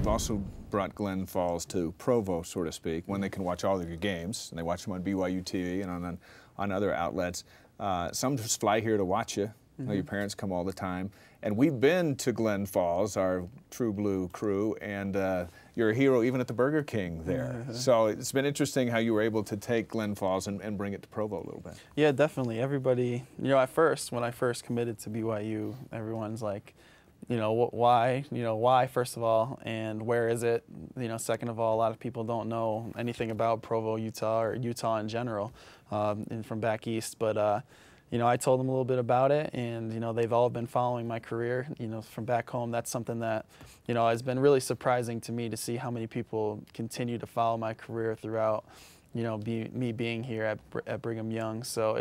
you've also brought Glen Falls to Provo, so to speak, when they can watch all of your games, and they watch them on BYU TV and on other outlets. Some just fly here to watch you. You know, your parents come all the time. And we've been to Glen Falls, our True Blue crew, and you're a hero even at the Burger King there. So it's been interesting how you were able to take Glen Falls and bring it to Provo a little bit. Yeah, definitely. Everybody, you know, at first, when I first committed to BYU, everyone's like, you know, why? You know, why, first of all, and where is it? You know, second of all, a lot of people don't know anything about Provo, Utah, or Utah in general, and from back east. But, you know, I told them a little bit about it, and, you know, they've all been following my career, you know, from back home. That's something that, you know, has been really surprising to me to see how many people continue to follow my career throughout, you know, me being here at Brigham Young. So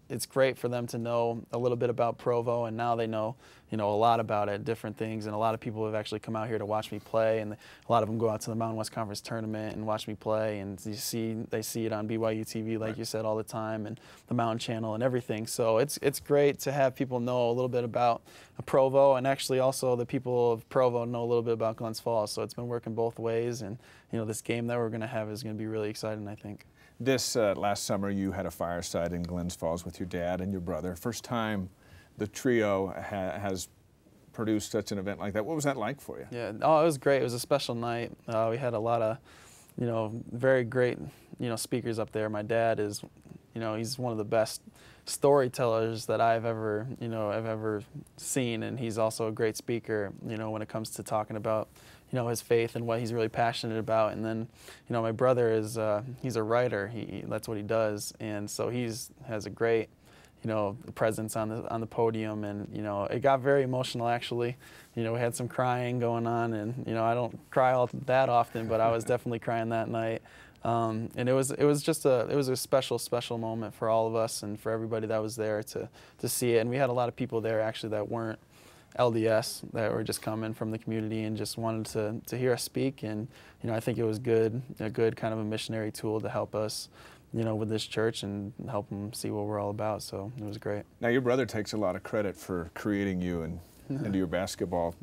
it's great for them to know a little bit about Provo, and now they know, you know, a lot about it, different things, and a lot of people have actually come out here to watch me play, and a lot of them go out to the Mountain West Conference tournament and watch me play, and they see it on BYU TV, like you said, all the time, and the Mountain Channel and everything. So it's great to have people know a little bit about Provo, and actually also the people of Provo know a little bit about Glens Falls. So it's been working both ways, and, you know, this game that we're going to have is going to be really exciting, I think. This last summer, you had a fireside in Glens Falls with your dad and your brother. First time the trio has produced such an event like that. What was that like for you? Yeah, oh, it was great. It was a special night. We had a lot of, you know, very great, you know, speakers up there. My dad is, you know, he's one of the best storytellers that I've ever seen, and he's also a great speaker, you know, when it comes to talking about, you know, his faith and what he's really passionate about. And then, you know, my brother is he's a writer. That's what he does, and so has a great, you know, presence on the podium. And, you know, it got very emotional, actually. You know, we had some crying going on, and, you know, I don't cry all that often, but I was definitely crying that night. And it was a special moment for all of us and for everybody that was there to see it. And we had a lot of people there actually that weren't LDS, that were just coming from the community and just wanted to hear us speak. And, you know, I think it was a good kind of a missionary tool to help us, you know, with this church and help them see what we're all about. So it was great. Now, your brother takes a lot of credit for creating you and your basketball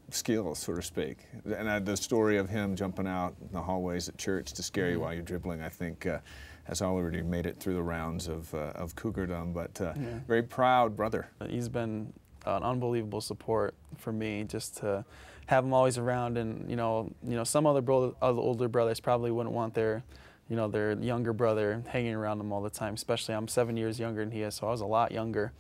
skills, so to speak. And the story of him jumping out in the hallways at church to scare you while you're dribbling, I think, has already made it through the rounds of Cougardom. But very proud brother. He's been an unbelievable support for me, just to have him always around. And, you know, some other older brothers probably wouldn't want their younger brother hanging around them all the time. Especially, I'm 7 years younger than he is, so I was a lot younger.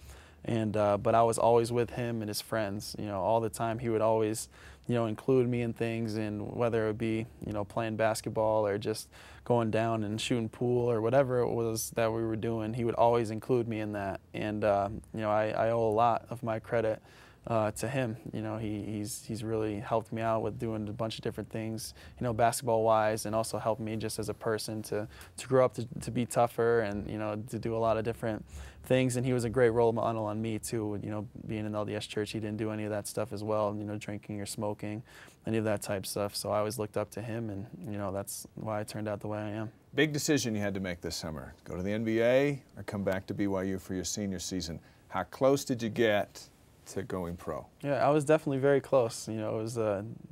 And but I was always with him and his friends, you know, all the time. He would always, you know, include me in things, and whether it would be, you know, playing basketball or just going down and shooting pool or whatever it was that we were doing, he would always include me in that. And you know, I owe a lot of my credit to him. You know, he's really helped me out with doing a bunch of different things, you know, basketball wise, and also helped me just as a person to grow up to be tougher, and, you know, to do a lot of different things. And he was a great role model on me too. You know, being in the LDS church, he didn't do any of that stuff as well, you know, drinking or smoking, any of that type stuff. So I always looked up to him, and, you know, that's why I turned out the way I am. Big decision you had to make this summer: go to the NBA or come back to BYU for your senior season. How close did you get to going pro? Yeah, I was definitely very close. You know, it was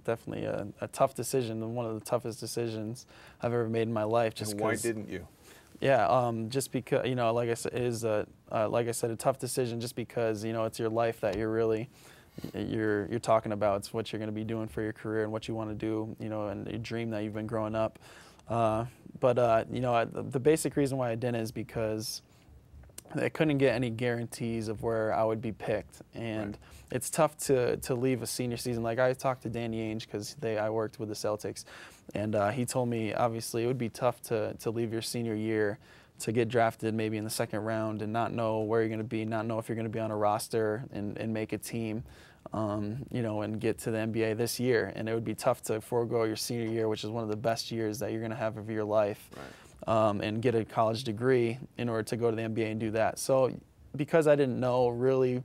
definitely a tough decision, and one of the toughest decisions I've ever made in my life. Just and why didn't you? Yeah, just because, you know, like I said, it is like I said, a tough decision, just because, you know, it's your life that you're talking about. It's what you're going to be doing for your career and what you want to do, you know, and your dream that you've been growing up. But you know, the basic reason why I didn't is because I couldn't get any guarantees of where I would be picked, and it's tough to leave a senior season. Like, I talked to Danny Ainge, because I worked with the Celtics, and he told me obviously it would be tough to leave your senior year to get drafted maybe in the second round and not know where you're going to be, not know if you're going to be on a roster and make a team, you know, and get to the NBA this year. And it would be tough to forego your senior year, which is one of the best years that you're going to have of your life. And get a college degree in order to go to the NBA and do that. So because I didn't know really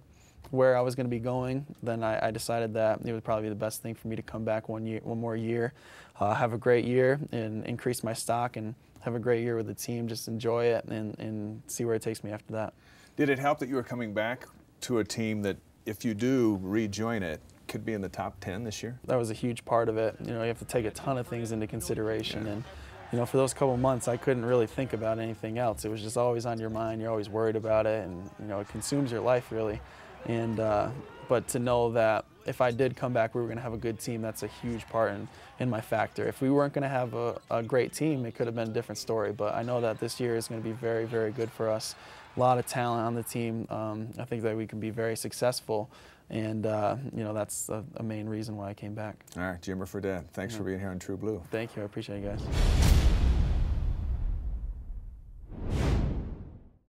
where I was going to be going, then I decided that it would probably be the best thing for me to come back one more year, have a great year, and increase my stock, and have a great year with the team, just enjoy it, and see where it takes me after that. Did it help that you were coming back to a team that, if you do rejoin it, could be in the top 10 this year? That was a huge part of it. You know, you have to take a ton of things into consideration. And, you know, for those couple months, I couldn't really think about anything else. It was just always on your mind. You're always worried about it, and, you know, it consumes your life, really. And, but to know that if I did come back, we were going to have a good team, that's a huge part in my factor. If we weren't going to have a great team, it could have been a different story. But I know that this year is going to be very, very good for us. A lot of talent on the team. I think that we can be very successful. And, you know, that's a main reason why I came back. All right, Jimmer Fredette, thanks for being here on True Blue. Thank you. I appreciate you guys.